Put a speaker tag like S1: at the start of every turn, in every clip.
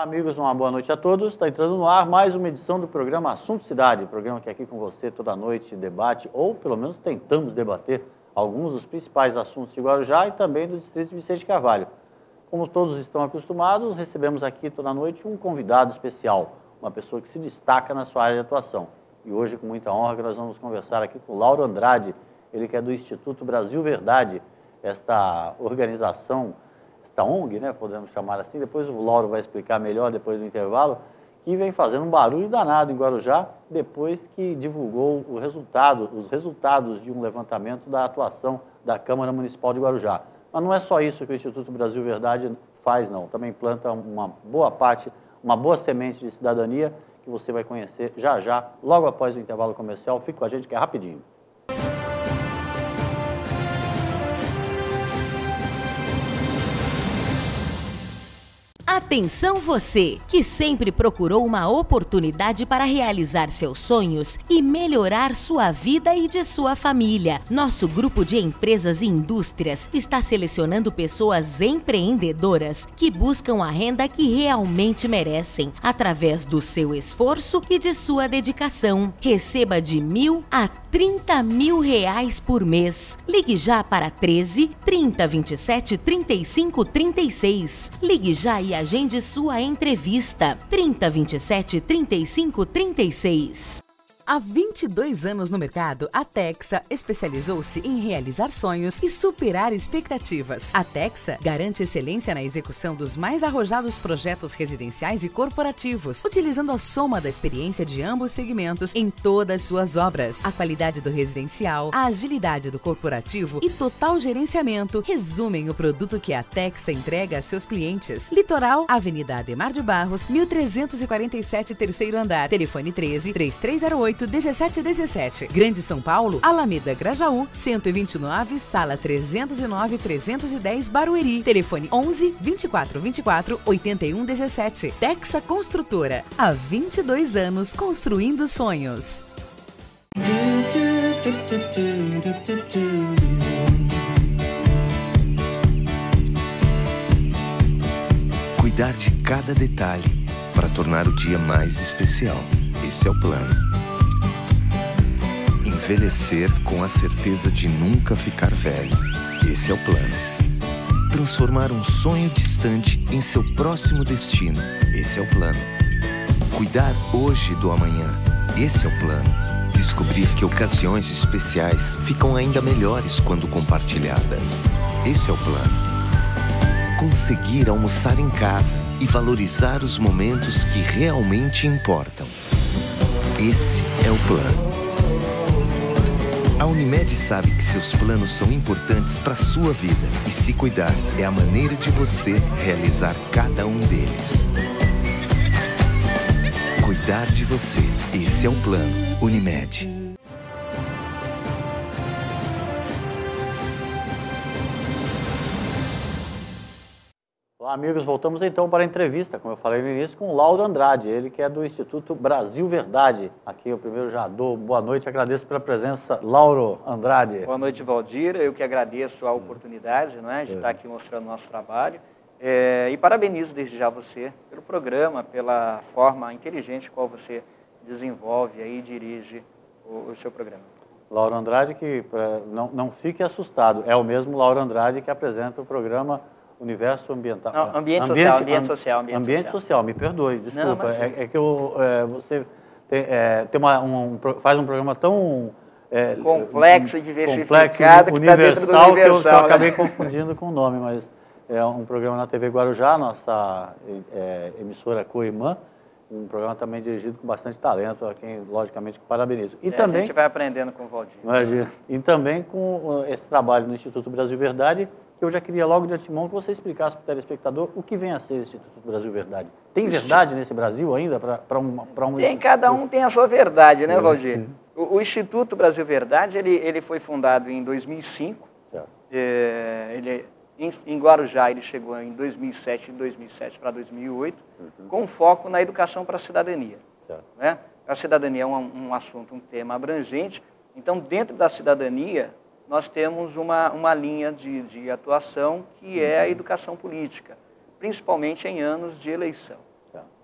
S1: Olá, amigos, uma boa noite a todos. Está entrando no ar mais uma edição do programa Assunto Cidade, programa que é aqui com você toda noite debate, ou pelo menos tentamos debater alguns dos principais assuntos de Guarujá e também do Distrito de Vicente Carvalho. Como todos estão acostumados, recebemos aqui toda noite um convidado especial, uma pessoa que se destaca na sua área de atuação. E hoje, com muita honra, nós vamos conversar aqui com o Lauro Andrade, ele que é do Instituto Brasil Verdade, esta organização, esta ONG, né, podemos chamar assim, depois o Lauro vai explicar melhor depois do intervalo, que vem fazendo um barulho danado em Guarujá, depois que divulgou os resultados de um levantamento da atuação da Câmara Municipal de Guarujá. Mas não é só isso que o Instituto Brasil Verdade faz, não. Também planta uma boa parte, uma boa semente de cidadania, que você vai conhecer já já, logo após o intervalo comercial. Fique com a gente que é rapidinho.
S2: Atenção você, que sempre procurou uma oportunidade para realizar seus sonhos e melhorar sua vida e de sua família. Nosso grupo de empresas e indústrias está selecionando pessoas empreendedoras que buscam a renda que realmente merecem, através do seu esforço e de sua dedicação. Receba de R$1.000 a R$30.000 por mês. Ligue já para 13 30 27 35 36. Ligue já e agende sua entrevista. 30 27 35 36. Há 22 anos no mercado, a Texa especializou-se em realizar sonhos e superar expectativas. A Texa garante excelência na execução dos mais arrojados projetos residenciais e corporativos, utilizando a soma da experiência de ambos segmentos em todas suas obras. A qualidade do residencial, a agilidade do corporativo e total gerenciamento resumem o produto que a Texa entrega a seus clientes. Litoral, Avenida Ademar de Barros, 1347, terceiro andar. Telefone 13 3308 1717. Grande São Paulo, Alameda Grajaú, 129, sala 309 310 Barueri. Telefone 11 24 24 81 17. Texa Construtora, há 22 anos construindo sonhos.
S3: Cuidar de cada detalhe para tornar o dia mais especial. Esse é o plano. Envelhecer com a certeza de nunca ficar velho. Esse é o plano. Transformar um sonho distante em seu próximo destino. Esse é o plano. Cuidar hoje do amanhã. Esse é o plano. Descobrir que ocasiões especiais ficam ainda melhores quando compartilhadas. Esse é o plano. Conseguir almoçar em casa e valorizar os momentos que realmente importam. Esse é o plano. A Unimed sabe que seus planos são importantes para a sua vida e se cuidar é a maneira de você realizar cada um deles. Cuidar de você, esse é o plano Unimed.
S1: Olá, amigos, voltamos então para a entrevista, como eu falei no início, com o Lauro Andrade, ele que é do Instituto Brasil Verdade. Aqui eu primeiro já dou boa noite, agradeço pela presença, Lauro Andrade.
S4: Boa noite, Valdir, eu que agradeço a oportunidade, né, de estar aqui mostrando o nosso trabalho e parabenizo desde já você pelo programa, pela forma inteligente qual você desenvolve e dirige o seu programa.
S1: Lauro Andrade, que não fique assustado, é o mesmo Lauro Andrade que apresenta o programa Universo Ambiental.
S4: Não, ambiente social,
S1: me perdoe, desculpa. Não, é que você faz um programa tão
S4: complexo e diversificado,
S1: que está dentro do Universal, que eu acabei confundindo com o nome, mas é um programa na TV Guarujá, nossa emissora co-irmã, um programa também dirigido com bastante talento, a quem, logicamente, parabenizo. E também,
S4: a gente vai aprendendo com o Valdir.
S1: Imagina. E também com esse trabalho no Instituto Brasil Verdade, eu já queria logo de antemão que você explicasse para o telespectador o que vem a ser o Instituto Brasil Verdade. Tem verdade nesse Brasil ainda para um...
S4: Cada um tem a sua verdade, né, Valdir? O Instituto Brasil Verdade, ele foi fundado em 2005. Em Guarujá, ele chegou em 2007, de 2007 para 2008, com foco na educação para a cidadania. Né? A cidadania é um assunto, um tema abrangente. Então, dentro da cidadania, nós temos uma linha de atuação que é a educação política, principalmente em anos de eleição.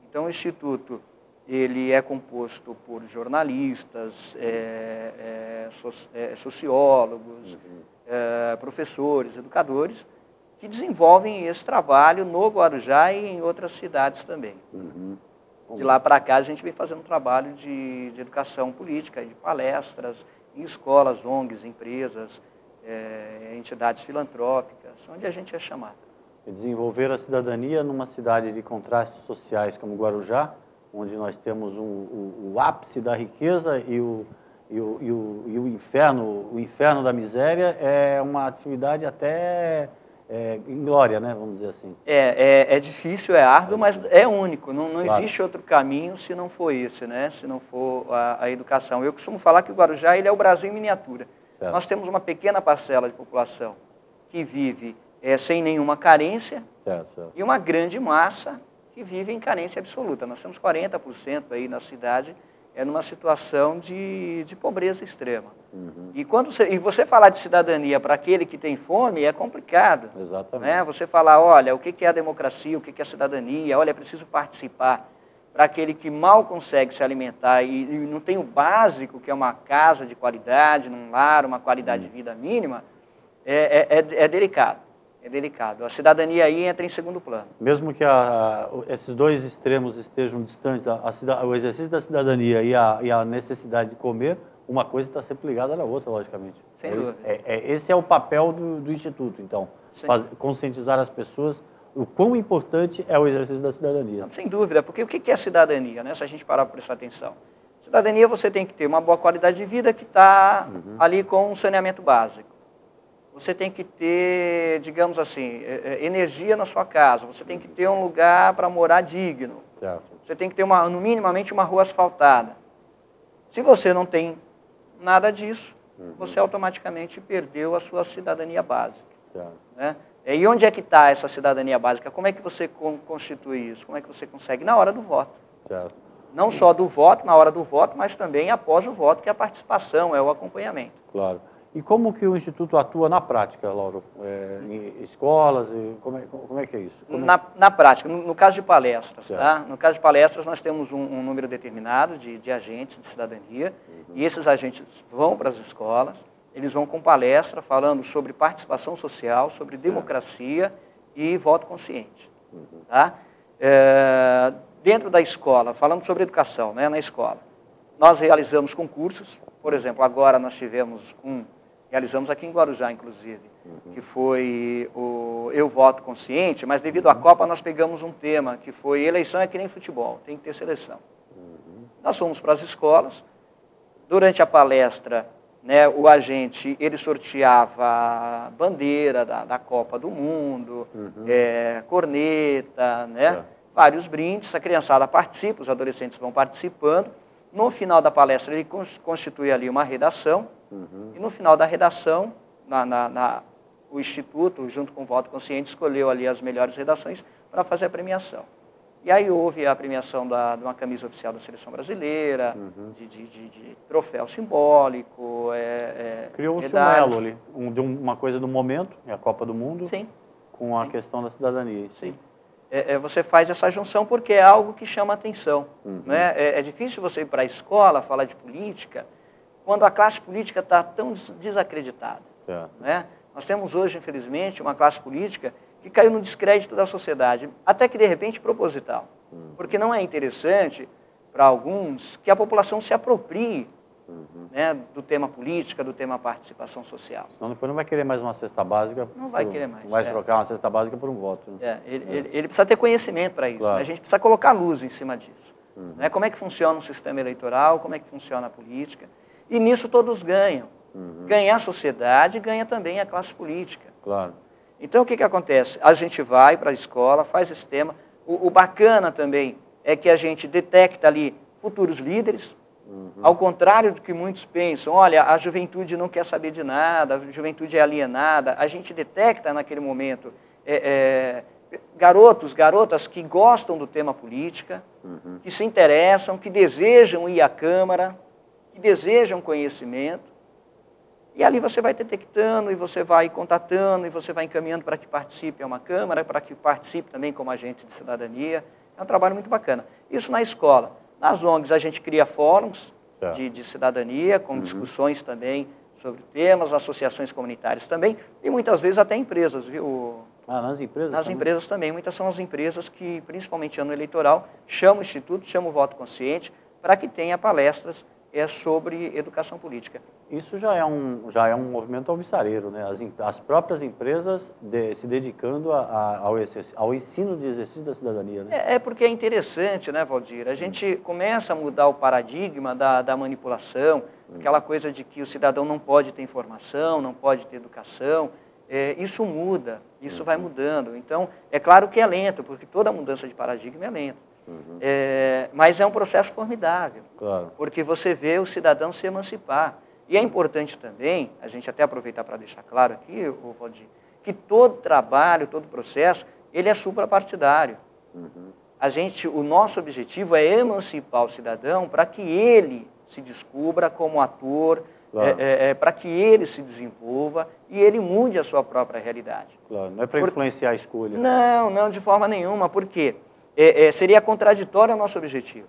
S4: Então, o Instituto ele é composto por jornalistas, sociólogos, professores, educadores, que desenvolvem esse trabalho no Guarujá e em outras cidades também. De lá para cá, a gente vem fazendo um trabalho de educação política, de palestras, em escolas, ONGs, empresas, entidades filantrópicas, onde a gente é chamado.
S1: Desenvolver a cidadania numa cidade de contrastes sociais como Guarujá, onde nós temos o ápice da riqueza e o inferno da miséria, é uma atividade até inglória, né? Vamos dizer assim.
S4: É difícil, é árduo, mas é único. Não existe outro caminho se não for esse, né? Se não for a educação. Eu costumo falar que o Guarujá ele é o Brasil em miniatura. Certo. Nós temos uma pequena parcela de população que vive sem nenhuma carência, certo. E uma grande massa que vive em carência absoluta. Nós temos 40% aí na cidade numa situação de pobreza extrema. E você falar de cidadania para aquele que tem fome é complicado.
S1: Exatamente.
S4: Né? Você falar, olha, o que é a democracia, o que é a cidadania, olha, é preciso participar. Para aquele que mal consegue se alimentar e não tem o básico, que é uma casa de qualidade, num lar, uma qualidade de vida mínima, é delicado. É delicado. A cidadania aí entra em segundo plano.
S1: Mesmo que esses dois extremos estejam distantes, o exercício da cidadania e a necessidade de comer, uma coisa está sempre ligada à outra, logicamente.
S4: Sem dúvida.
S1: Esse é o papel do Instituto, então. Conscientizar as pessoas o quão importante é o exercício da cidadania.
S4: Não, sem dúvida, porque o que é cidadania, né? Se a gente parar para prestar atenção. Cidadania, você tem que ter uma boa qualidade de vida que está ali com um saneamento básico. Você tem que ter, digamos assim, energia na sua casa. Você tem que ter um lugar para morar digno.
S1: Certo.
S4: Você tem que ter, no minimamente, uma rua asfaltada. Se você não tem nada disso, você automaticamente perdeu a sua cidadania básica.
S1: Certo.
S4: Né? E onde é que está essa cidadania básica? Como é que você constitui isso? Como é que você consegue? Na hora do voto.
S1: Certo.
S4: Não só do voto, na hora do voto, mas também após o voto, que é a participação, é o acompanhamento.
S1: Claro. E como que o Instituto atua na prática, Lauro? Em escolas? Como é que é isso?
S4: Na prática, no caso de palestras. Tá? No caso de palestras, nós temos um número determinado de agentes de cidadania, e esses agentes vão para as escolas, eles vão com palestra falando sobre participação social, sobre democracia e voto consciente. Tá? Dentro da escola, falando sobre educação, né, na escola, nós realizamos concursos. Por exemplo, agora nós tivemos realizamos aqui em Guarujá, inclusive, que foi o Eu Voto Consciente, mas devido à Copa nós pegamos um tema, que foi eleição é que nem futebol, tem que ter seleção. Nós fomos para as escolas, durante a palestra, né, o agente ele sorteava a bandeira da Copa do Mundo, corneta, né, vários brindes, a criançada participa, os adolescentes vão participando. No final da palestra, ele constitui ali uma redação, e no final da redação, o Instituto, junto com o Voto Consciente, escolheu ali as melhores redações para fazer a premiação. E aí houve a premiação de uma camisa oficial da Seleção Brasileira, de troféu simbólico,
S1: criou-se um elo ali, uma coisa do momento, a Copa do Mundo,
S4: sim,
S1: com a questão da cidadania.
S4: Sim. Você faz essa junção porque é algo que chama atenção. Né? É difícil você ir para a escola falar de política quando a classe política está tão desacreditada. Né? Nós temos hoje, infelizmente, uma classe política que caiu no descrédito da sociedade, até que de repente proposital. Porque não é interessante para alguns que a população se aproprie né, do tema política, do tema participação social.
S1: Senão depois não vai querer mais uma cesta básica.
S4: Não vai querer mais.
S1: Não vai trocar uma cesta básica por um voto. Né?
S4: Ele precisa ter conhecimento para isso. Claro. Né? A gente precisa colocar luz em cima disso. Né? Como é que funciona o sistema eleitoral, como é que funciona a política. E nisso todos ganham. Ganha a sociedade, ganha também a classe política.
S1: Claro.
S4: Então o que acontece? A gente vai para a escola, faz esse tema. O bacana também é que a gente detecta ali futuros líderes. Ao contrário do que muitos pensam, olha, a juventude não quer saber de nada, a juventude é alienada, a gente detecta naquele momento garotos, garotas que gostam do tema política, que se interessam, que desejam ir à Câmara, que desejam conhecimento, e ali você vai detectando, e você vai contatando, e você vai encaminhando para que participe a uma Câmara, para que participe também como agente de cidadania. É um trabalho muito bacana. Isso na escola. Nas ONGs a gente cria fóruns de cidadania, com discussões também sobre temas, associações comunitárias também, e muitas vezes até empresas, viu?
S1: Nas empresas?
S4: Nas empresas também. Muitas são as empresas que, principalmente ano eleitoral, chamam o Instituto, chamam o Voto Consciente, para que tenha palestras sobre educação política.
S1: Isso já é um movimento alvissareiro, né? As próprias empresas se dedicando ao ensino de exercício da cidadania, né?
S4: É porque é interessante, né, Valdir? A gente começa a mudar o paradigma da manipulação, aquela coisa de que o cidadão não pode ter informação, não pode ter educação. Isso muda, isso vai mudando. Então, é claro que é lento, porque toda mudança de paradigma é lenta. Mas é um processo formidável,
S1: claro,
S4: porque você vê o cidadão se emancipar. E é importante também, a gente até aproveitar para deixar claro aqui, Valdir, que todo trabalho, todo processo, ele é suprapartidário. O nosso objetivo é emancipar o cidadão para que ele se descubra como ator, claro, para que ele se desenvolva e ele mude a sua própria realidade.
S1: Claro, não é para influenciar a escolha.
S4: Não, de forma nenhuma, porque seria contraditório ao nosso objetivo.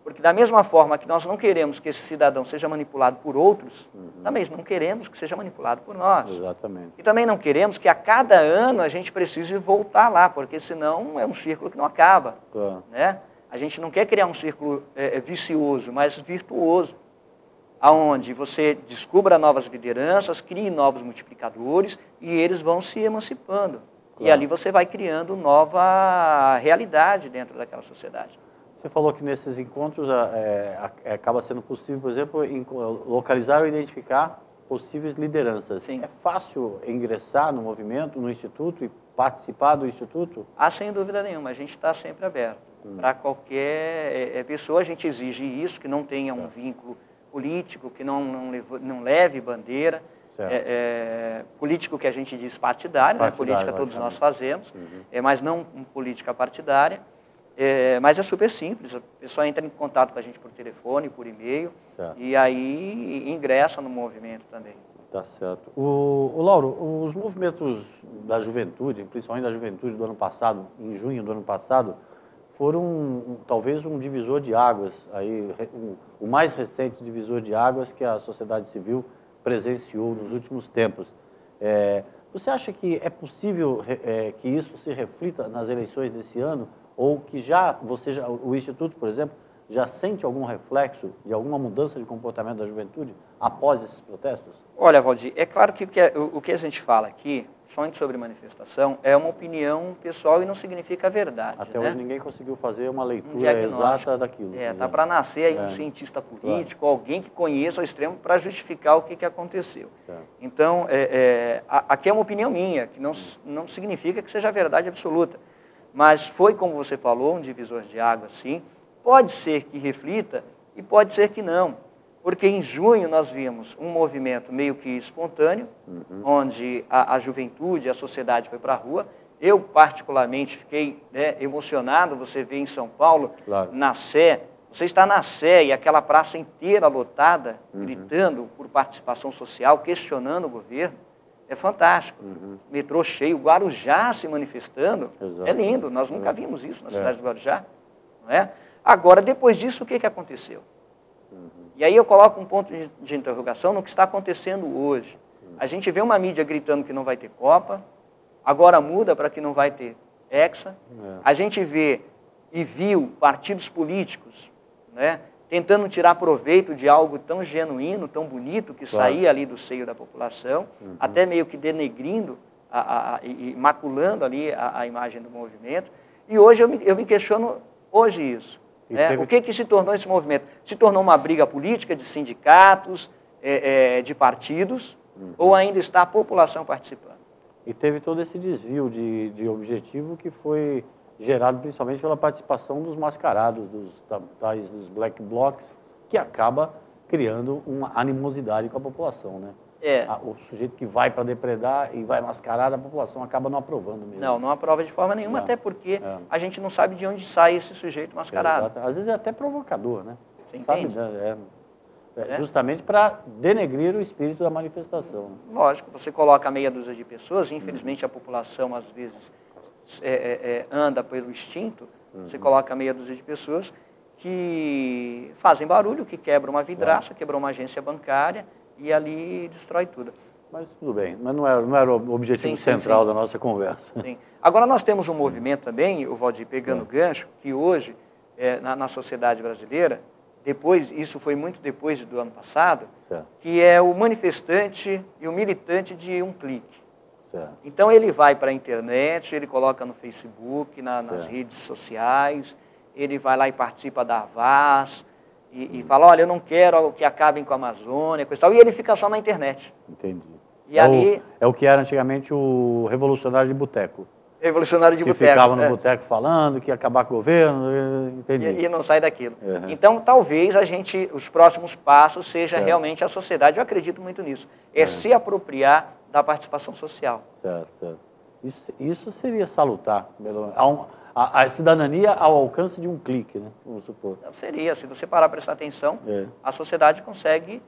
S4: Porque da mesma forma que nós não queremos que esse cidadão seja manipulado por outros, também não queremos que seja manipulado por nós.
S1: Exatamente.
S4: E também não queremos que a cada ano a gente precise voltar lá, porque senão é um círculo que não acaba.
S1: Claro.
S4: Né? A gente não quer criar um círculo vicioso, mas virtuoso, aonde você descubra novas lideranças, crie novos multiplicadores e eles vão se emancipando. Claro. E ali você vai criando nova realidade dentro daquela sociedade.
S1: Você falou que nesses encontros acaba sendo possível, por exemplo, localizar ou identificar possíveis lideranças.
S4: Sim.
S1: É fácil ingressar no movimento, no Instituto e participar do Instituto?
S4: Sem dúvida nenhuma, a gente está sempre aberto. Para qualquer pessoa, a gente exige isso, que não tenha um vínculo político, que não leve bandeira. Político que a gente diz partidário, né? Política todos nós fazemos, mas não política partidária. Mas é super simples, a pessoa entra em contato com a gente por telefone, por e-mail, e aí ingressa no movimento também.
S1: Tá certo. O Lauro, os movimentos da juventude, principalmente da juventude do ano passado, em junho do ano passado, foram talvez um divisor de águas, o mais recente divisor de águas que a sociedade civil presenciou nos últimos tempos. Você acha que é possível que isso se reflita nas eleições desse ano? Ou que o Instituto, por exemplo, já sente algum reflexo de alguma mudança de comportamento da juventude após esses protestos?
S4: Olha, Valdir, é claro que o que a gente fala aqui, somente sobre manifestação, é uma opinião pessoal e não significa a verdade.
S1: Até
S4: né?
S1: hoje ninguém conseguiu fazer uma leitura exata daquilo.
S4: Está para nascer aí um cientista político, alguém que conheça ao extremo para justificar o que aconteceu. Então, aqui é uma opinião minha, que não significa que seja a verdade absoluta. Mas foi, como você falou, um divisor de água, sim. Pode ser que reflita e pode ser que não. Porque em junho nós vimos um movimento meio que espontâneo, onde a juventude, a sociedade foi para a rua. Eu, particularmente, fiquei emocionado. Você vê em São Paulo, na Sé, você está na Sé e aquela praça inteira lotada, gritando por participação social, questionando o governo. É fantástico. Metrô cheio, Guarujá se manifestando.
S1: Exato.
S4: É lindo, nós nunca vimos isso na cidade de Guarujá. Não é? Agora, depois disso, o que aconteceu? E aí eu coloco um ponto de interrogação no que está acontecendo hoje. A gente vê uma mídia gritando que não vai ter Copa, agora muda para que não vai ter Hexa. A gente vê e viu partidos políticos, né, tentando tirar proveito de algo tão genuíno, tão bonito, que saía ali do seio da população, até meio que denegrindo e maculando ali a imagem do movimento. E hoje eu me questiono isso. O que se tornou esse movimento? Se tornou uma briga política de sindicatos, de partidos, ou ainda está a população participando?
S1: E teve todo esse desvio de objetivo que foi gerado principalmente pela participação dos mascarados, dos black blocs, que acaba criando uma animosidade com a população, né? O sujeito que vai para depredar e vai mascarado, a população acaba não aprovando mesmo.
S4: Não aprova de forma nenhuma, até porque a gente não sabe de onde sai esse sujeito mascarado.
S1: Às vezes é até provocador, né?
S4: Você entende?
S1: Justamente para denegrir o espírito da manifestação.
S4: Lógico, você coloca meia dúzia de pessoas, infelizmente a população às vezes anda pelo instinto, você coloca meia dúzia de pessoas que fazem barulho, que quebram uma vidraça, quebram uma agência bancária e ali destrói tudo.
S1: Mas tudo bem, mas não era o objetivo central da nossa conversa.
S4: Sim. Agora nós temos um movimento também, o Valdir, pegando o gancho, que hoje, na sociedade brasileira, isso foi muito depois do ano passado, que é o manifestante e o militante de um clique. Então ele vai para a internet, ele coloca no Facebook, nas redes sociais, ele vai lá e participa da Avaz, e fala, olha, eu não quero que acabem com a Amazônia, coisa e tal, e ele fica só na internet.
S1: Entendi.
S4: E ali...
S1: é o que era antigamente o revolucionário de boteco.
S4: Revolucionário de boteco.
S1: Que ficava no boteco falando que ia acabar com o governo, entendi.
S4: E não sai daquilo. Então, talvez os próximos passos seja realmente a sociedade, eu acredito muito nisso, se apropriar da participação social.
S1: Certo. Isso seria salutar. A cidadania ao alcance de um clique, né? Vamos supor.
S4: Seria, se você parar para prestar atenção, a sociedade consegue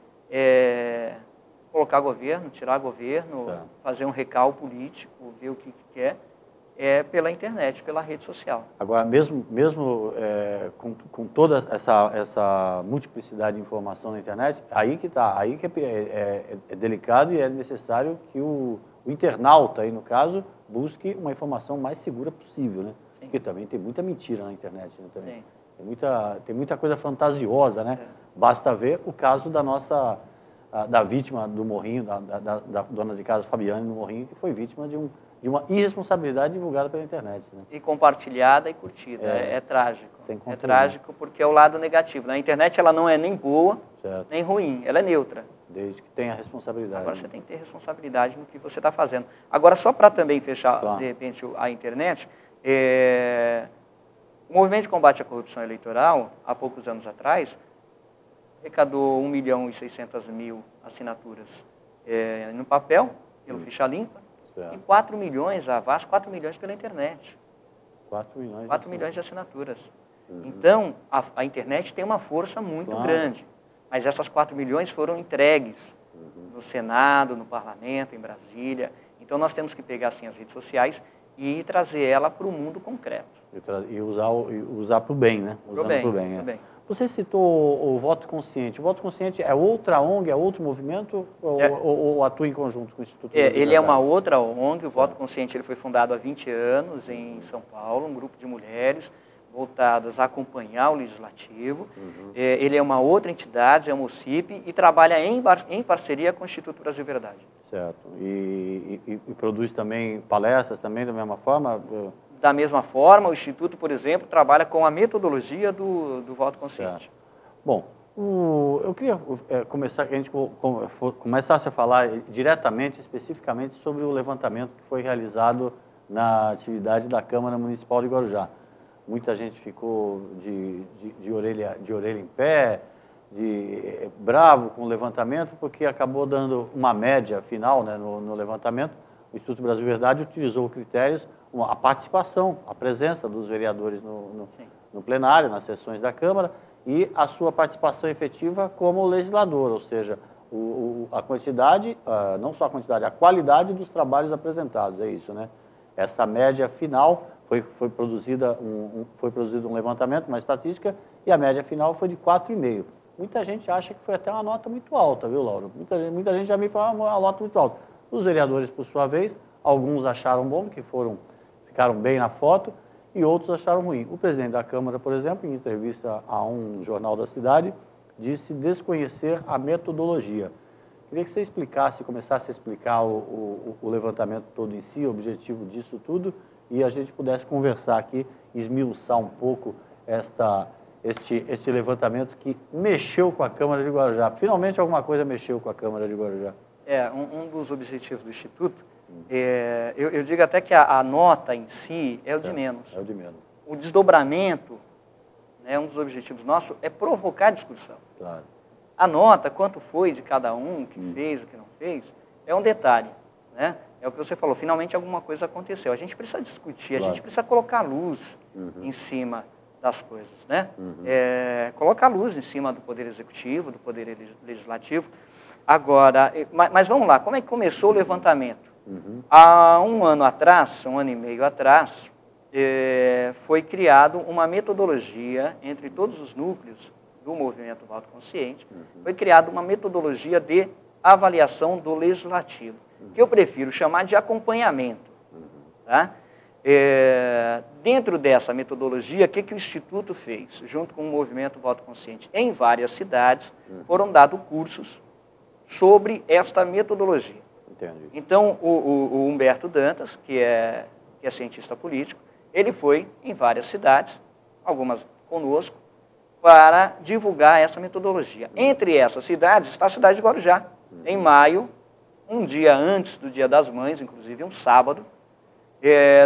S4: colocar governo, tirar governo, fazer um recal político, ver o que quer, pela internet, pela rede social.
S1: Agora, mesmo com toda essa multiplicidade de informação na internet, aí que é delicado e é necessário que o internauta, aí no caso, busque uma informação mais segura possível, né? Sim. Porque também tem muita mentira na internet, né? Também. Sim. Tem muita coisa fantasiosa, né? Basta ver o caso da vítima do Morrinho, da dona de casa Fabiane no Morrinho, que foi vítima de uma irresponsabilidade divulgada pela internet. Né?
S4: E compartilhada e curtida. É trágico. É trágico porque é o lado negativo. Na internet ela não é nem boa, nem ruim, ela é neutra.
S1: Desde que tenha responsabilidade.
S4: Agora você tem que ter responsabilidade no que você está fazendo. Agora, só para também fechar, de repente, a internet, o Movimento de Combate à Corrupção Eleitoral, há poucos anos atrás, arrecadou 1.600.000 assinaturas no papel, pelo Ficha Limpa, e 4 milhões, a Avaz, 4 milhões pela internet. 4 milhões de assinaturas. Então, a internet tem uma força muito grande. Mas essas 4 milhões foram entregues no Senado, no Parlamento, em Brasília. Então, nós temos que pegar, assim, as redes sociais e trazer ela para o mundo concreto.
S1: E usar para o bem, né? Para o bem. Você citou o voto consciente. O voto consciente é outra ONG, é outro movimento ou atua em conjunto com o Instituto Brasil
S4: Ele é uma outra ONG. O Voto Consciente ele foi fundado há 20 anos em São Paulo, um grupo de mulheres voltadas a acompanhar o Legislativo. Ele é uma outra entidade, é uma OCIP, e trabalha em parceria com o Instituto Brasil Verdade.
S1: Certo. E produz também palestras também da mesma forma?
S4: Da mesma forma, o Instituto, por exemplo, trabalha com a metodologia do voto consciente.
S1: Certo. Bom, eu queria começar, que a gente começasse a falar diretamente, especificamente, sobre o levantamento que foi realizado na atividade da Câmara Municipal de Guarujá. Muita gente ficou de orelha em pé, bravo com o levantamento, porque acabou dando uma média final, né, no levantamento. O Instituto Brasil Verdade utilizou critérios, a participação, a presença dos vereadores no plenário, nas sessões da Câmara, e a sua participação efetiva como legislador, ou seja, a quantidade, não só a quantidade, a qualidade dos trabalhos apresentados, é isso, né? Essa média final foi produzido um levantamento, uma estatística, e a média final foi de 4,5. Muita gente acha que foi até uma nota muito alta, viu, Laura? Muita gente já me fala uma nota muito alta. Os vereadores, por sua vez, alguns acharam bom, que ficaram bem na foto, e outros acharam ruim. O presidente da Câmara, por exemplo, em entrevista a um jornal da cidade, disse desconhecer a metodologia. Queria que você começasse a explicar o levantamento todo em si, o objetivo disso tudo, e a gente pudesse conversar aqui, esmiuçar um pouco este levantamento que mexeu com a Câmara de Guarujá. Finalmente alguma coisa mexeu com a Câmara de Guarujá.
S4: Um dos objetivos do Instituto, eu digo até que a nota em si é o de menos.
S1: É o de menos.
S4: O desdobramento, um dos objetivos nossos, é provocar discussão.
S1: Claro.
S4: A nota, quanto foi de cada um, o que fez, o que não fez, é um detalhe, né? É o que você falou, finalmente alguma coisa aconteceu. A gente precisa discutir, a gente precisa colocar luz em cima das coisas, né? Colocar luz em cima do Poder Executivo, do Poder Legislativo. Agora, mas vamos lá, como é que começou o levantamento? Há um ano e meio atrás, foi criado uma metodologia entre todos os núcleos do movimento Voto Consciente, foi criada uma metodologia de avaliação do legislativo, que eu prefiro chamar de acompanhamento. Tá? Dentro dessa metodologia, o que o Instituto fez? Junto com o movimento Voto Consciente, em várias cidades, foram dados cursos sobre esta metodologia.
S1: Entendi.
S4: Então, o Humberto Dantas, que é cientista político, ele foi em várias cidades, algumas conosco, para divulgar essa metodologia. Entre essas cidades está a cidade de Guarujá. Em maio, um dia antes do Dia das Mães, inclusive um sábado,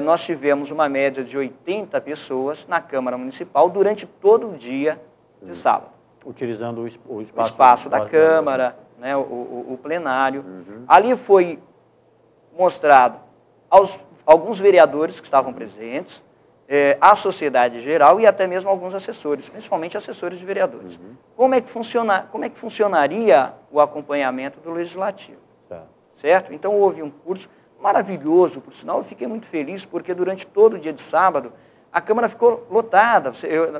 S4: nós tivemos uma média de 80 pessoas na Câmara Municipal durante todo o dia de sábado.
S1: Utilizando o
S4: espaço da Câmara, né, o plenário. Ali foi mostrado aos alguns vereadores que estavam presentes, a sociedade geral e até mesmo alguns assessores, principalmente assessores de vereadores. Como é que funcionaria o acompanhamento do Legislativo? Certo? Então houve um curso maravilhoso, por sinal, eu fiquei muito feliz, porque durante todo o dia de sábado, a Câmara ficou lotada,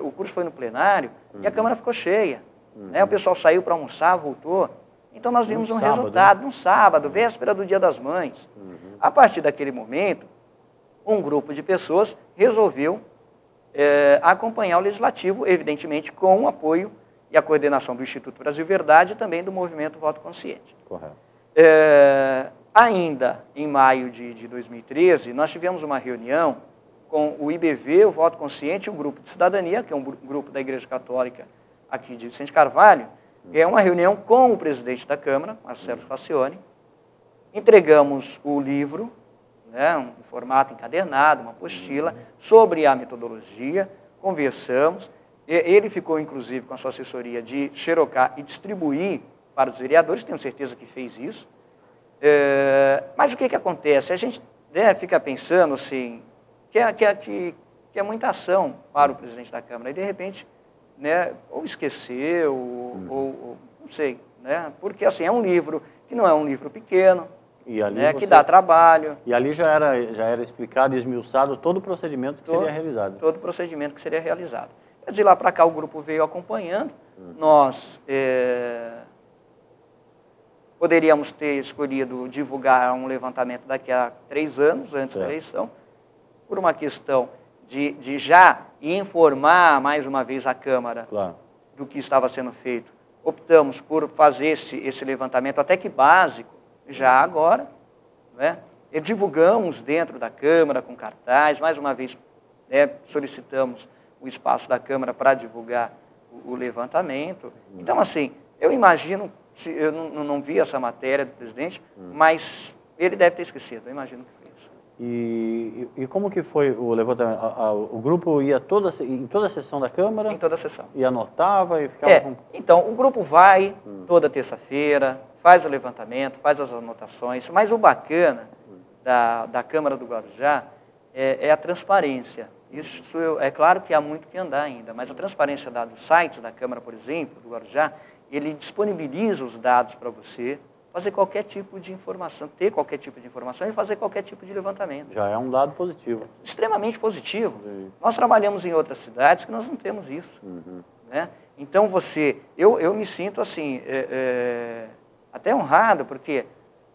S4: o curso foi no plenário, e a Câmara ficou cheia. Né? O pessoal saiu para almoçar, voltou. Então nós vimos um resultado, num sábado, véspera do Dia das Mães. A partir daquele momento, um grupo de pessoas resolveu acompanhar o Legislativo, evidentemente com o apoio e a coordenação do Instituto Brasil Verdade e também do Movimento Voto Consciente.
S1: Correto.
S4: Ainda em maio de 2013, nós tivemos uma reunião com o IBV, o Voto Consciente, e o Grupo de Cidadania, que é um grupo da Igreja Católica aqui de Vicente Carvalho. É uma reunião com o presidente da Câmara, Marcelo Facione. Entregamos o livro, né, um formato encadernado, uma apostila, sobre a metodologia, conversamos. Ele ficou, inclusive, com a sua assessoria de xerocar e distribuir para os vereadores, tenho certeza que fez isso. Mas o que acontece? A gente fica pensando assim, que é muita ação para o presidente da Câmara, e de repente, né, ou esqueceu, ou não sei, né? Porque assim, é um livro que não é um livro pequeno, né, que dá trabalho.
S1: E ali já era explicado e esmiuçado todo o procedimento que seria realizado.
S4: Todo o procedimento que seria realizado. De lá para cá o grupo veio acompanhando, nós poderíamos ter escolhido divulgar um levantamento daqui a 3 anos, antes da eleição, por uma questão de já informar mais uma vez a Câmara do que estava sendo feito. Optamos por fazer esse levantamento até que básico, já agora, né? E divulgamos dentro da Câmara com cartaz, mais uma vez solicitamos o espaço da Câmara para divulgar o levantamento. Então, assim, eu imagino, eu não vi essa matéria do presidente, mas ele deve ter esquecido, eu imagino que foi isso.
S1: E como que foi o levantamento? O grupo ia em toda a sessão da Câmara?
S4: Em toda a sessão.
S1: E anotava e ficava...
S4: Então, o grupo vai toda terça-feira, faz o levantamento, faz as anotações, mas o bacana da Câmara do Guarujá é a transparência. Isso é claro que há muito que andar ainda, mas a transparência dos sites da Câmara, por exemplo, do Guarujá, ele disponibiliza os dados para você fazer qualquer tipo de informação, ter qualquer tipo de informação e fazer qualquer tipo de levantamento.
S1: Já é um dado positivo.
S4: Extremamente positivo. Nós trabalhamos em outras cidades que nós não temos isso. Né? Então eu me sinto assim, até honrado, porque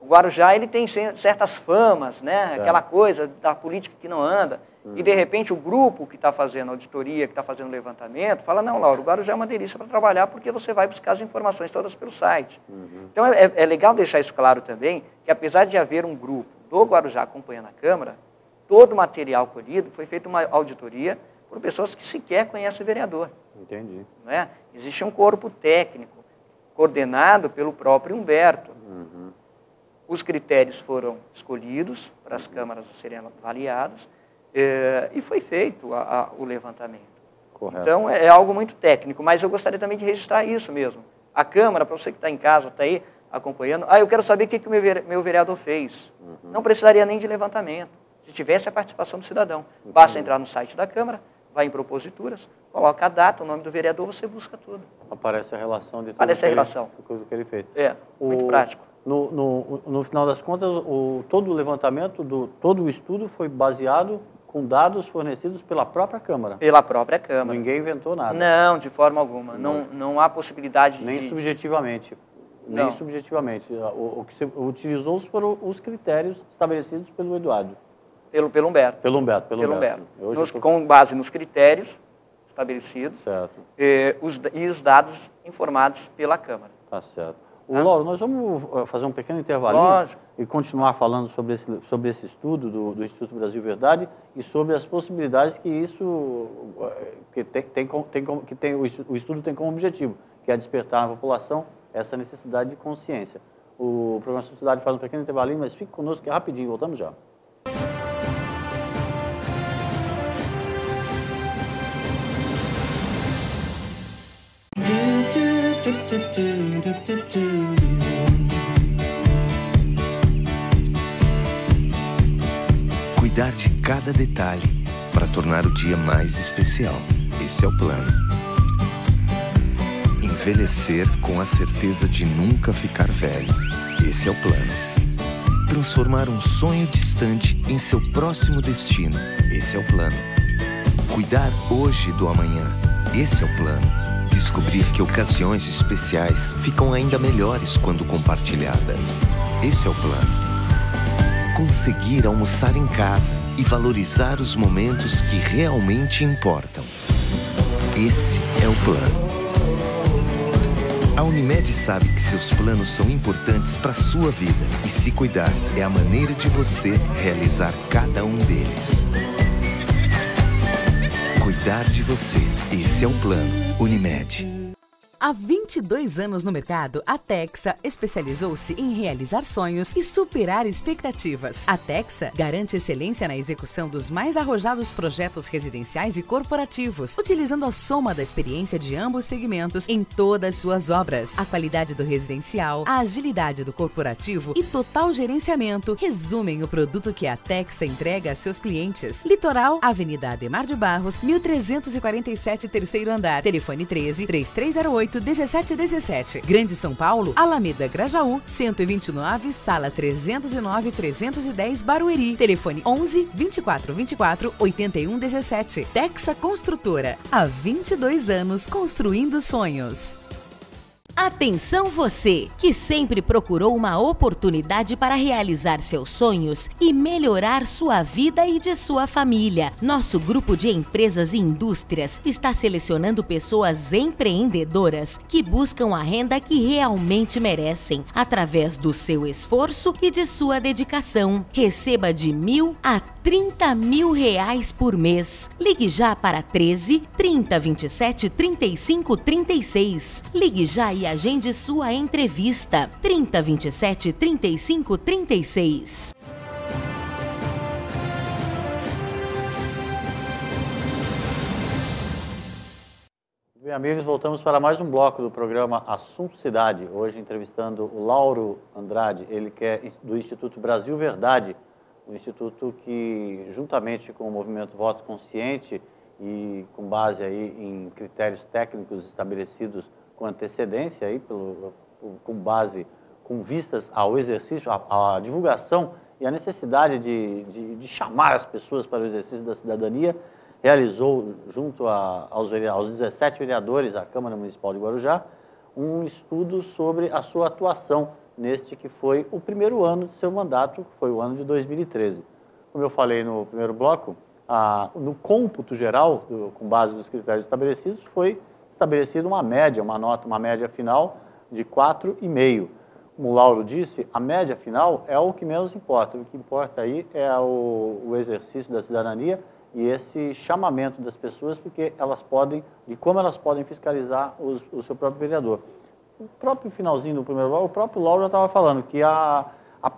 S4: o Guarujá ele tem certas famas, né? Aquela coisa da política que não anda. E, de repente, o grupo que está fazendo auditoria, que está fazendo levantamento, fala, não, Lauro, o Guarujá é uma delícia para trabalhar porque você vai buscar as informações todas pelo site. Então, é legal deixar isso claro também, que apesar de haver um grupo do Guarujá acompanhando a Câmara, todo o material colhido foi feita uma auditoria por pessoas que sequer conhecem o vereador.
S1: Entendi.
S4: Não é? Existe um corpo técnico coordenado pelo próprio Humberto. Os critérios foram escolhidos para as câmaras serem avaliadas, e foi feito o levantamento.
S1: Correto.
S4: Então, é algo muito técnico, mas eu gostaria também de registrar isso mesmo. A Câmara, para você que está em casa, está aí acompanhando, eu quero saber o que o meu vereador fez. Não precisaria nem de levantamento, se tivesse a participação do cidadão. Basta entrar no site da Câmara, vai em proposituras, coloca a data, o nome do vereador, você busca tudo.
S1: Aparece a relação de tudo
S4: Aparece a relação.
S1: que ele fez.
S4: Muito prático.
S1: No final das contas, todo o levantamento, todo o estudo foi baseado com dados fornecidos pela própria Câmara.
S4: Pela própria Câmara.
S1: Ninguém inventou nada.
S4: Não, de forma alguma. Não há possibilidade
S1: nem
S4: de...
S1: subjetivamente.
S4: Não.
S1: Nem subjetivamente. O que se utilizou foram os critérios estabelecidos pelo Eduardo.
S4: Pelo Humberto.
S1: Pelo Humberto.
S4: Com base nos critérios estabelecidos.
S1: Certo.
S4: E os dados informados pela Câmara.
S1: Tá certo. Lauro, nós vamos fazer um pequeno intervalinho.
S4: Lógico.
S1: E continuar falando sobre esse estudo do Instituto Brasil Verdade e sobre as possibilidades que isso o estudo tem como objetivo, que é despertar na população essa necessidade de consciência. O programa Assunto Cidade faz um pequeno intervalinho, mas fique conosco que é rapidinho, voltamos já.
S3: Cuidar de cada detalhe para tornar o dia mais especial. Esse é o plano. Envelhecer com a certeza de nunca ficar velho. Esse é o plano. Transformar um sonho distante em seu próximo destino. Esse é o plano. Cuidar hoje do amanhã. Esse é o plano. Descobrir que ocasiões especiais ficam ainda melhores quando compartilhadas. Esse é o plano. Conseguir almoçar em casa e valorizar os momentos que realmente importam. Esse é o plano. A Unimed sabe que seus planos são importantes para a sua vida e se cuidar é a maneira de você realizar cada um deles. Cuidar de você. Esse é o plano Unimed.
S2: Há 22 anos no mercado, a Texa especializou-se em realizar sonhos e superar expectativas. A Texa garante excelência na execução dos mais arrojados projetos residenciais e corporativos, utilizando a soma da experiência de ambos segmentos em todas suas obras. A qualidade do residencial, a agilidade do corporativo e total gerenciamento resumem o produto que a Texa entrega a seus clientes. Litoral, Avenida Ademar de Barros, 1347, terceiro andar. Telefone 13-3308-1717. Grande São Paulo, Alameda Grajaú, 129, sala 309-310, Barueri. Telefone 11-2424-8117. Texa Construtora. Há 22 anos construindo sonhos. Atenção você, que sempre procurou uma oportunidade para realizar seus sonhos e melhorar sua vida e de sua família. Nosso grupo de empresas e indústrias está selecionando pessoas empreendedoras que buscam a renda que realmente merecem, através do seu esforço e de sua dedicação. Receba de R$1.000 a R$30.000 por mês. Ligue já para 13 30 27 35 36. Ligue já e agende sua entrevista. 30 27 35 36.
S1: Bem, amigos, voltamos para mais um bloco do programa Assunto Cidade. Hoje entrevistando o Lauro Andrade, ele que é do Instituto Brasil Verdade, um instituto que, juntamente com o movimento Voto Consciente e com base aí em critérios técnicos estabelecidos com antecedência, aí, com vistas ao exercício, à divulgação e à necessidade de chamar as pessoas para o exercício da cidadania, realizou, junto aos 17 vereadores da Câmara Municipal de Guarujá, um estudo sobre a sua atuação neste que foi o primeiro ano de seu mandato, que foi o ano de 2013. Como eu falei no primeiro bloco, no cômputo geral, com base nos critérios estabelecidos, foi estabelecida uma média, uma média final de 4,5. Como o Lauro disse, a média final é o que menos importa. O que importa aí é o exercício da cidadania e esse chamamento das pessoas, porque como elas podem fiscalizar o seu próprio vereador. O próprio finalzinho do primeiro bloco, o próprio Lauro já estava falando que a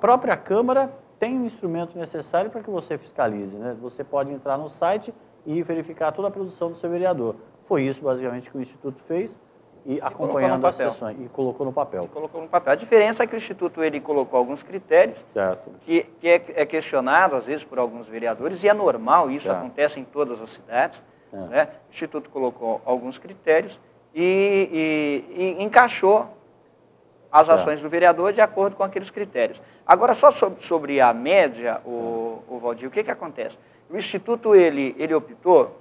S1: própria Câmara tem um instrumento necessário para que você fiscalize, né? Você pode entrar no site e verificar toda a produção do seu vereador. Foi isso, basicamente, que o Instituto fez e acompanhando as sessões. E colocou no papel.
S4: A diferença é que o Instituto ele colocou alguns critérios que é questionado, às vezes, por alguns vereadores, e é normal, isso acontece em todas as cidades. Né? O Instituto colocou alguns critérios e encaixou as ações do vereador de acordo com aqueles critérios. Agora, só sobre a média, o Valdir, o que acontece? O Instituto, ele optou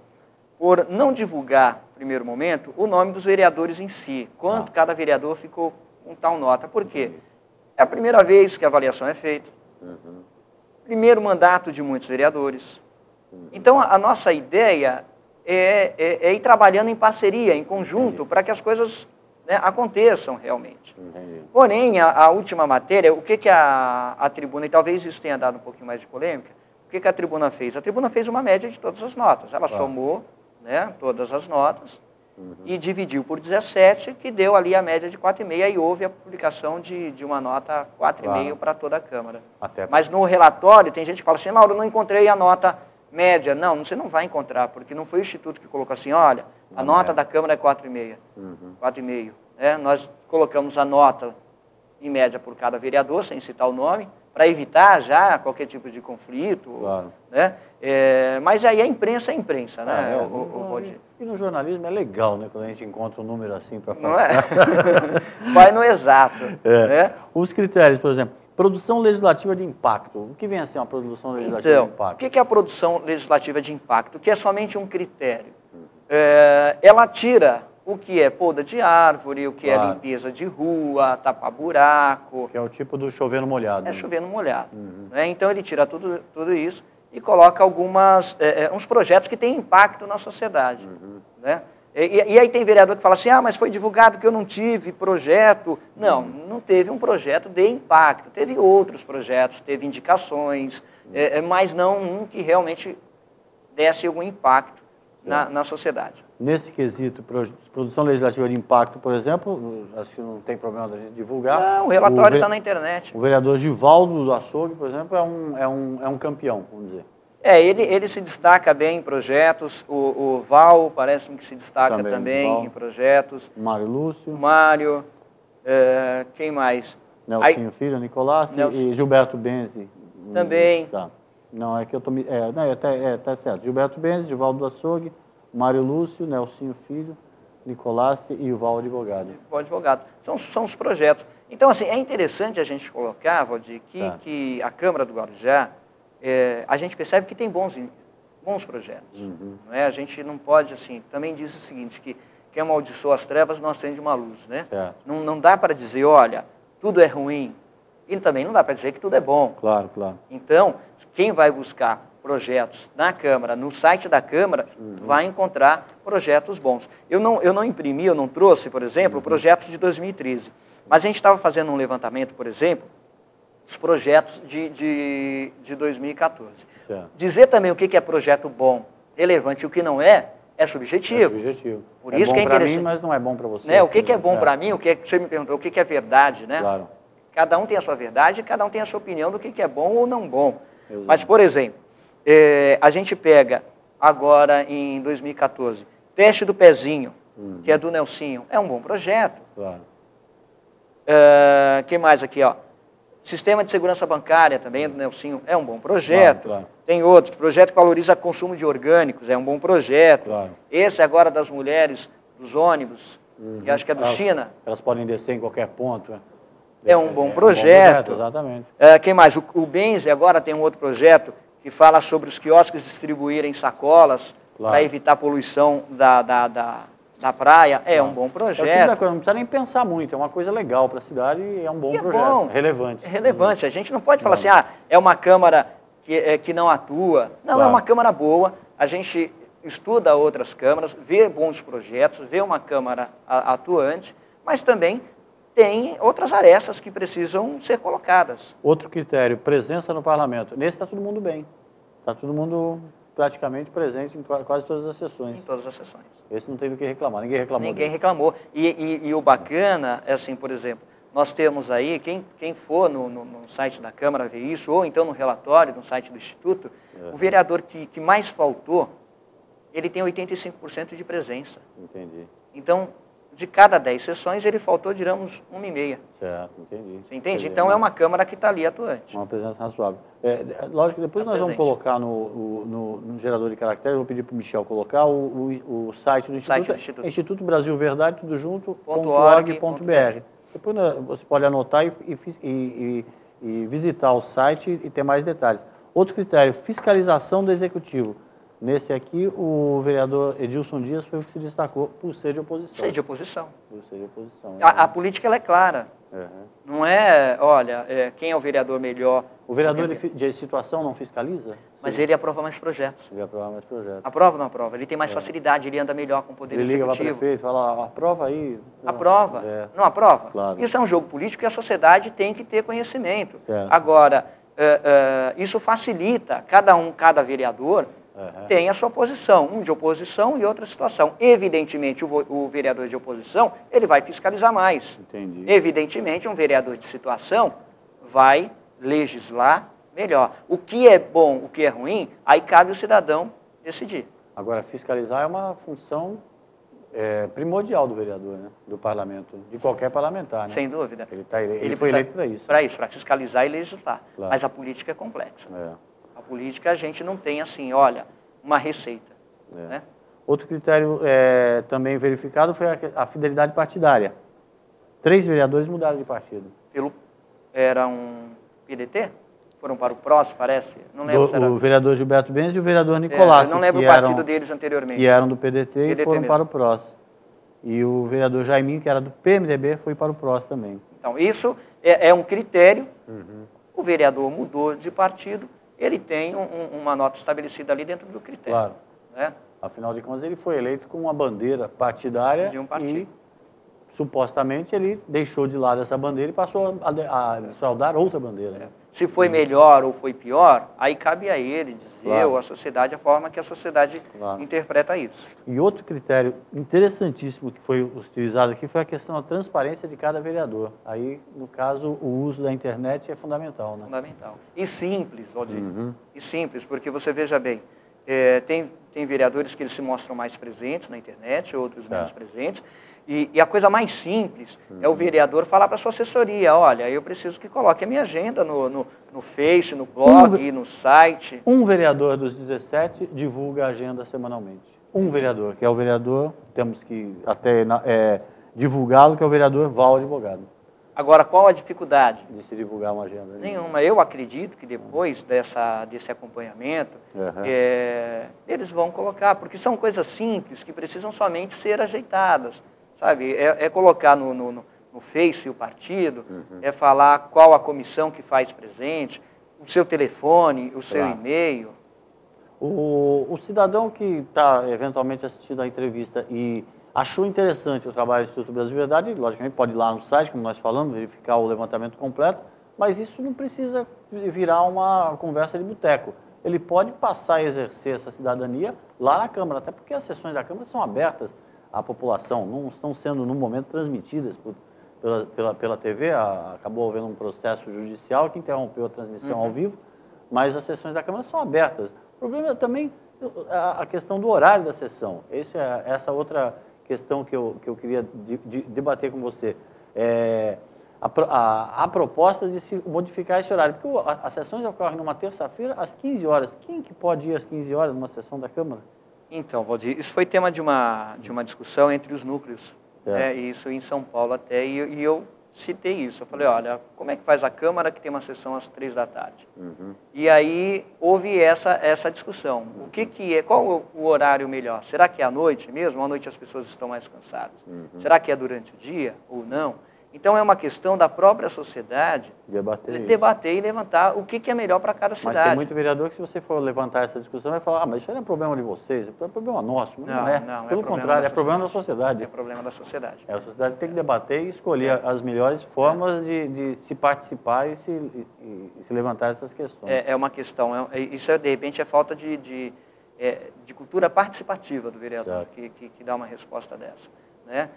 S4: por não divulgar, no primeiro momento, o nome dos vereadores em si, quanto cada vereador ficou com tal nota. Por quê? É a primeira vez que a avaliação é feita, primeiro mandato de muitos vereadores. Então, a nossa ideia é ir trabalhando em parceria, em conjunto, para que as coisas, né, aconteçam realmente. Porém, a última matéria, o que a tribuna, e talvez isso tenha dado um pouquinho mais de polêmica, o que a tribuna fez? A tribuna fez uma média de todas as notas. Ela somou, né, todas as notas e dividiu por 17, que deu ali a média de 4,5, e houve a publicação de uma nota 4,5 para toda a Câmara. Mas no relatório, tem gente que fala assim, Laura, eu não encontrei a nota média. Não, você não vai encontrar, porque não foi o Instituto que colocou assim, olha, a nota da Câmara é 4,5. 4,5. Nós colocamos a nota em média por cada vereador, sem citar o nome, para evitar já qualquer tipo de conflito. Né? Mas aí a imprensa é a imprensa, né?
S1: E no jornalismo é legal, né? Quando a gente encontra um número assim para falar.
S4: Não é? Vai no exato. Né?
S1: Os critérios, por exemplo, produção legislativa de impacto. O que vem a ser uma produção legislativa de impacto?
S4: O que é a produção legislativa de impacto? Que é somente um critério. Ela tira o que é poda de árvore, o que é limpeza de rua, tapar buraco.
S1: Que é o tipo do chover no molhado.
S4: É chover no molhado. Então ele tira tudo isso e coloca uns projetos que têm impacto na sociedade. Né? E aí tem vereador que fala assim, mas foi divulgado que eu não tive projeto. Não, não teve um projeto de impacto. Teve outros projetos, teve indicações, mas não um que realmente desse algum impacto na sociedade.
S1: Nesse quesito, produção legislativa de impacto, por exemplo, acho que não tem problema da gente divulgar.
S4: Não, o relatório está na internet.
S1: O vereador Givaldo do Açougue, por exemplo, é um campeão, vamos dizer.
S4: Ele se destaca bem em projetos, o Val parece-me que se destaca também em projetos.
S1: Mário Lúcio.
S4: Mário, quem mais?
S1: Nelsinho Filho, Nicolás e Gilberto Benzi.
S4: Também.
S1: Tá. Não, é que eu tô tá certo. Gilberto Benzi, Givaldo do Açougue, Mário Lúcio, Nelsinho Filho, Nicolás e o Val Advogado.
S4: O Advogado. São os projetos. Então, assim, é interessante a gente colocar, Valdir, que a Câmara do Guarujá, a gente percebe que tem bons projetos. Não é? A gente não pode, assim, também diz o seguinte, que quem amaldiçoa as trevas não acende uma luz, né? Não dá para dizer, olha, tudo é ruim. E também não dá para dizer que tudo é bom.
S1: Claro, claro.
S4: Então, quem vai buscar projetos na Câmara, no site da Câmara, vai encontrar projetos bons. Eu não imprimi, eu não trouxe, por exemplo, projetos de 2013. Mas a gente estava fazendo um levantamento, por exemplo, dos projetos de 2014. Dizer também o que é projeto bom, relevante e o que não é subjetivo.
S1: É subjetivo.
S4: Por isso que é interessante.
S1: Para mim, mas não é bom para você.
S4: Né? O que é bom para mim, você me perguntou, o que é verdade, né?
S1: Claro.
S4: Cada um tem a sua verdade, cada um tem a sua opinião do que é bom ou não bom. Mas, por exemplo, a gente pega agora em 2014, teste do pezinho, que é do Nelsinho, é um bom projeto.
S1: Claro.
S4: Que mais aqui, ó? Sistema de segurança bancária também é do Nelsinho, é um bom projeto.
S1: Claro.
S4: Tem outros, projeto que valoriza consumo de orgânicos, é um bom projeto.
S1: Claro.
S4: Esse agora das mulheres, dos ônibus, que acho que é do China.
S1: Elas podem descer em qualquer ponto, né?
S4: É um bom projeto.
S1: Exatamente.
S4: Quem mais? O Benzi agora tem um outro projeto que fala sobre os quiosques distribuírem sacolas para evitar a poluição da praia. É um bom projeto.
S1: É o tipo da coisa, não precisa nem pensar muito, é uma coisa legal para a cidade e é um bom projeto.
S4: Bom,
S1: relevante.
S4: É relevante. A gente não pode falar assim, é uma Câmara que não atua. Não, é uma Câmara boa. A gente estuda outras câmaras, vê bons projetos, vê uma Câmara atuante, mas também tem outras arestas que precisam ser colocadas.
S1: Outro critério, presença no parlamento. Nesse está todo mundo bem. Está todo mundo praticamente presente em quase todas as sessões.
S4: Em todas as sessões.
S1: Esse não tem do que reclamar, ninguém reclamou.
S4: Ninguém reclamou. E o bacana é assim, por exemplo, nós temos aí, quem for no site da Câmara ver isso, ou então no relatório, no site do Instituto, o vereador que mais faltou, ele tem 85% de presença.
S1: Entendi.
S4: Então, de cada 10 sessões, ele faltou, digamos, 1,5.
S1: Certo, entendi.
S4: Você entende? Então, é uma Câmara que está ali atuante.
S1: Uma presença razoável. Lógico que depois nós vamos colocar no gerador de caracteres, eu vou pedir para o Michel colocar o site do Instituto. Instituto Brasil Verdade, tudo junto, .org.br. Depois você pode anotar e visitar o site e ter mais detalhes. Outro critério, fiscalização do Executivo. Nesse aqui, o vereador Edilson Dias foi o que se destacou por ser de oposição.
S4: Ser de oposição.
S1: Por ser de oposição.
S4: A política ela é clara. Não é, olha, quem é o vereador melhor.
S1: O vereador de situação não fiscaliza?
S4: Mas ele aprova mais projetos.
S1: Ele aprova mais projetos.
S4: Aprova ou não aprova? Ele tem mais facilidade, ele anda melhor com o poder executivo.
S1: Ele liga para o prefeito e fala, aprova aí.
S4: Aprova. Não aprova?
S1: Claro.
S4: Isso é um jogo político e a sociedade tem que ter conhecimento. Agora, isso facilita, cada vereador tem a sua posição, um de oposição e outra situação. Evidentemente, o vereador de oposição, ele vai fiscalizar mais.
S1: Entendi.
S4: Evidentemente, um vereador de situação vai legislar melhor. O que é bom, o que é ruim, aí cabe o cidadão decidir.
S1: Agora, fiscalizar é uma função primordial do vereador, né? Do parlamento, de qualquer parlamentar. Né?
S4: Sem dúvida.
S1: Ele foi eleito para isso.
S4: Para isso, para fiscalizar e legislar.
S1: Claro.
S4: Mas a política é complexa. A política a gente não tem assim, olha, uma receita. Né?
S1: Outro critério também verificado foi a fidelidade partidária. 3 vereadores mudaram de partido.
S4: Era um PDT? Foram para o PROS, parece? Não lembro se era...
S1: O vereador Gilberto Benz e o vereador Nicolás.
S4: Não lembro o partido deles anteriormente.
S1: Que eram do PDT e foram
S4: mesmo.
S1: para o PROS. E o vereador Jaiminho, que era do PMDB, foi para o PROS também.
S4: Então, isso é um critério. O vereador mudou de partido, ele tem uma nota estabelecida ali dentro do critério.
S1: Claro.
S4: Né?
S1: Afinal de contas, ele foi eleito com uma bandeira partidária
S4: de um partido.
S1: E, supostamente, ele deixou de lado essa bandeira e passou a desfraldar outra bandeira. Né?
S4: Se foi melhor ou foi pior, aí cabe a ele dizer, ou a sociedade, a forma que a sociedade interpreta isso.
S1: E outro critério interessantíssimo que foi utilizado aqui foi a questão da transparência de cada vereador. Aí, no caso, o uso da internet é fundamental. Né?
S4: Fundamental. E simples, Valdir. E simples, porque você veja bem, tem vereadores que eles se mostram mais presentes na internet, outros menos presentes. E a coisa mais simples é o vereador falar para a sua assessoria, olha, eu preciso que coloque a minha agenda no Face, no blog, no site.
S1: Um vereador dos 17 divulga a agenda semanalmente. Um vereador, que é o vereador, temos que até divulgá-lo, que é o vereador Val Advogado.
S4: Agora, qual a dificuldade?
S1: De se divulgar uma agenda.
S4: Nenhuma. Eu acredito que depois desse acompanhamento, eles vão colocar, porque são coisas simples que precisam somente ser ajeitadas. Sabe, colocar no Face o partido, é falar qual a comissão que faz presente, o seu telefone, o seu e-mail.
S1: O cidadão que está eventualmente assistindo a entrevista e achou interessante o trabalho do Instituto Brasil Verdade, logicamente pode ir lá no site, como nós falamos, verificar o levantamento completo, mas isso não precisa virar uma conversa de boteco. Ele pode passar a exercer essa cidadania lá na Câmara, até porque as sessões da Câmara são abertas à população, não estão sendo, no momento, transmitidas pela TV, acabou havendo um processo judicial que interrompeu a transmissão ao vivo, mas as sessões da Câmara são abertas. O problema é também a questão do horário da sessão. Essa outra questão que eu queria debater com você. Há propostas de se modificar esse horário, porque as sessões ocorrem numa terça-feira às 15 horas. Quem que pode ir às 15 horas numa sessão da Câmara?
S4: Então, Valdir, isso foi tema de uma discussão entre os núcleos, isso em São Paulo até, e eu citei isso. Eu falei, olha, como é que faz a Câmara que tem uma sessão às 3 da tarde? E aí houve essa discussão. Qual o horário melhor? Será que é à noite mesmo? À noite as pessoas estão mais cansadas. Será que é durante o dia ou não? Então, é uma questão da própria sociedade debater e levantar o que é melhor para cada cidade.
S1: Mas tem muito vereador que, se você for levantar essa discussão, vai falar, mas isso não é problema de vocês, é problema nosso. Não é. Pelo contrário, é problema da sociedade.
S4: É problema da sociedade.
S1: A sociedade tem que debater e escolher as melhores formas de se participar e se levantar essas questões.
S4: É uma questão, isso de repente é falta de cultura participativa do vereador que dá uma resposta dessa. Né?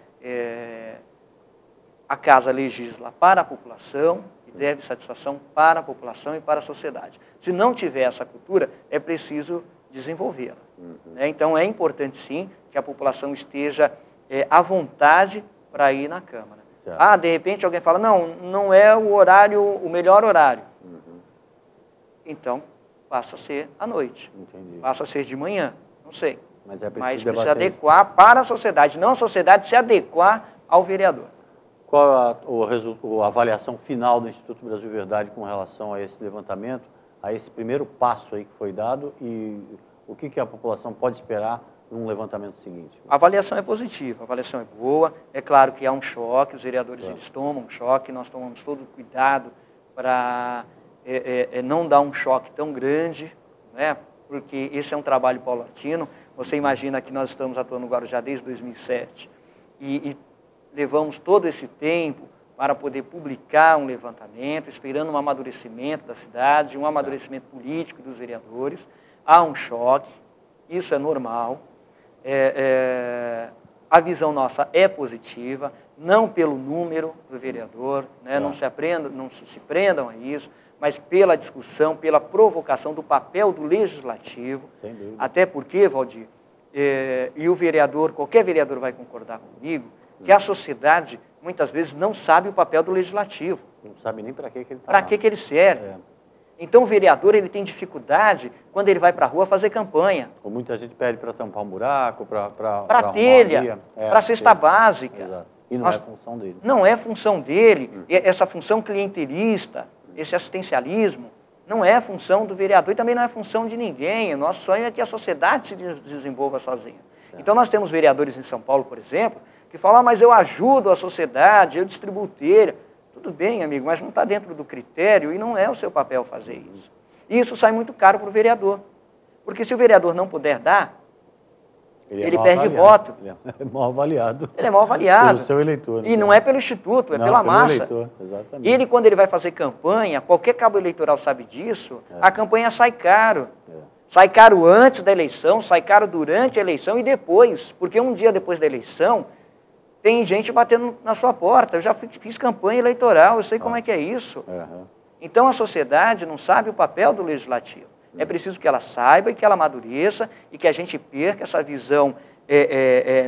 S4: A Casa legisla para a população e deve satisfação para a população e para a sociedade. Se não tiver essa cultura, é preciso desenvolvê-la. Então, é importante, sim, que a população esteja à vontade para ir na Câmara. De repente, alguém fala, não é o melhor horário. Então, passa a ser à noite. Passa a ser de manhã, não sei. Mas precisa adequar para a sociedade, não a sociedade se adequar ao vereador.
S1: Qual a avaliação final do Instituto Brasil Verdade com relação a esse levantamento, a esse primeiro passo aí que foi dado e o que a população pode esperar num levantamento seguinte?
S4: A avaliação é positiva, a avaliação é boa. É claro que há um choque, os vereadores eles tomam um choque, nós tomamos todo o cuidado para não dar um choque tão grande, né? Porque esse é um trabalho paulatino. Você imagina que nós estamos atuando no Guarujá desde 2007 e levamos todo esse tempo para poder publicar um levantamento, esperando um amadurecimento da cidade, um amadurecimento político dos vereadores. Há um choque, isso é normal. A visão nossa é positiva, não pelo número do vereador, né? Não se prendam a isso, mas pela discussão, pela provocação do papel do legislativo. Até porque, Valdir, e o vereador, qualquer vereador vai concordar comigo, que a sociedade muitas vezes não sabe o papel do legislativo.
S1: Não sabe nem para que ele está.
S4: Para que ele serve. Então o vereador ele tem dificuldade quando ele vai para a rua fazer campanha.
S1: Ou muita gente pede para tampar um buraco,
S4: para telha, para cesta básica.
S1: Exato. E não é função dele.
S4: Não é função dele. Essa função clientelista, esse assistencialismo, não é função do vereador e também não é função de ninguém. O nosso sonho é que a sociedade se desenvolva sozinha. Então nós temos vereadores em São Paulo, por exemplo, que falam, mas eu ajudo a sociedade, eu distribuo telha. Tudo bem, amigo, mas não está dentro do critério e não é o seu papel fazer isso. E isso sai muito caro para o vereador. Porque se o vereador não puder dar, ele perde voto.
S1: Ele é mal avaliado.
S4: Ele é mal avaliado.
S1: Pelo seu eleitor.
S4: E não é pelo instituto, é pela massa.
S1: Eleitor, exatamente.
S4: Ele, quando ele vai fazer campanha, qualquer cabo eleitoral sabe disso, a campanha sai caro. Sai caro antes da eleição, sai caro durante a eleição e depois. Porque um dia depois da eleição, tem gente batendo na sua porta. Eu já fiz campanha eleitoral, eu sei como é que é isso. Então a sociedade não sabe o papel do legislativo. É preciso que ela saiba e que ela amadureça e que a gente perca essa visão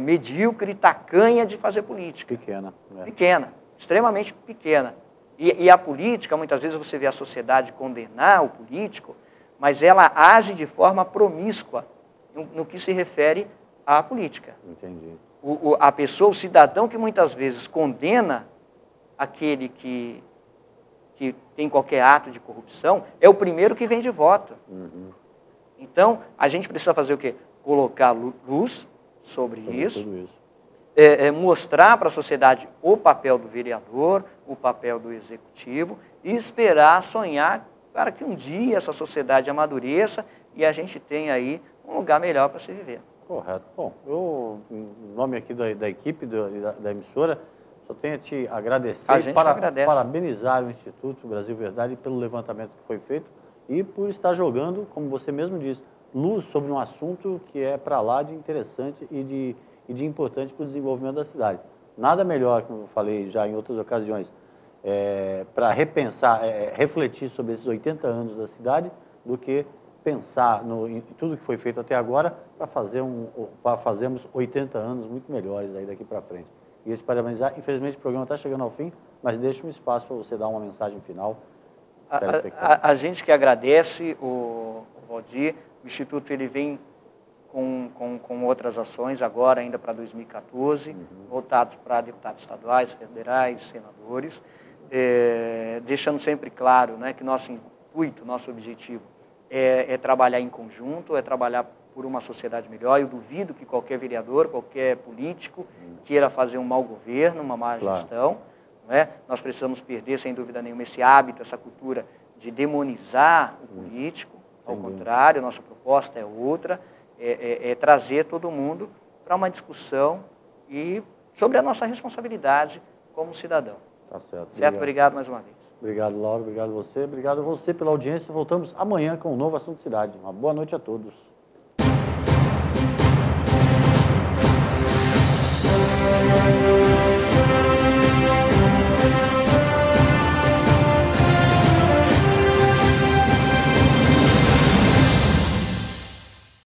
S4: medíocre, tacanha de fazer política.
S1: Pequena.
S4: Pequena, extremamente pequena. E a política, muitas vezes você vê a sociedade condenar o político, mas ela age de forma promíscua no que se refere à política.
S1: Entendi.
S4: A pessoa, o cidadão que muitas vezes condena aquele que tem qualquer ato de corrupção, é o primeiro que vende voto. Então, a gente precisa fazer o quê? Colocar luz sobre isso. Mostrar para a sociedade o papel do vereador, o papel do executivo e esperar, sonhar para que um dia essa sociedade amadureça e a gente tenha aí um lugar melhor para se viver.
S1: Correto. Bom, eu, em nome aqui da equipe da emissora, só tenho a te agradecer e parabenizar o Instituto Brasil Verdade pelo levantamento que foi feito e por estar jogando, como você mesmo disse, luz sobre um assunto que é para lá de interessante e de importante para o desenvolvimento da cidade. Nada melhor, como eu falei já em outras ocasiões, para repensar, refletir sobre esses 80 anos da cidade, do que pensar em tudo que foi feito até agora para fazermos 80 anos muito melhores aí daqui para frente. E eu te parabenizar. Infelizmente o programa está chegando ao fim, mas deixa um espaço para você dar uma mensagem final.
S4: A gente que agradece, o Valdir, o Instituto ele vem com outras ações agora, ainda para 2014, voltados para deputados estaduais, federais, senadores, deixando sempre claro, né, que nosso intuito, nosso objetivo é trabalhar em conjunto, é trabalhar por uma sociedade melhor. Eu duvido que qualquer vereador, qualquer político queira fazer um mau governo, uma má gestão. Não é? Nós precisamos perder, sem dúvida nenhuma, esse hábito, essa cultura de demonizar o político. Ao contrário, nossa proposta é outra, trazer todo mundo para uma discussão e sobre a nossa responsabilidade como cidadão.
S1: Tá certo.
S4: Certo? Obrigado mais uma vez.
S1: Obrigado, Laura. Obrigado a você. Obrigado a você pela audiência. Voltamos amanhã com um novo Assunto Cidade. Uma boa noite a todos.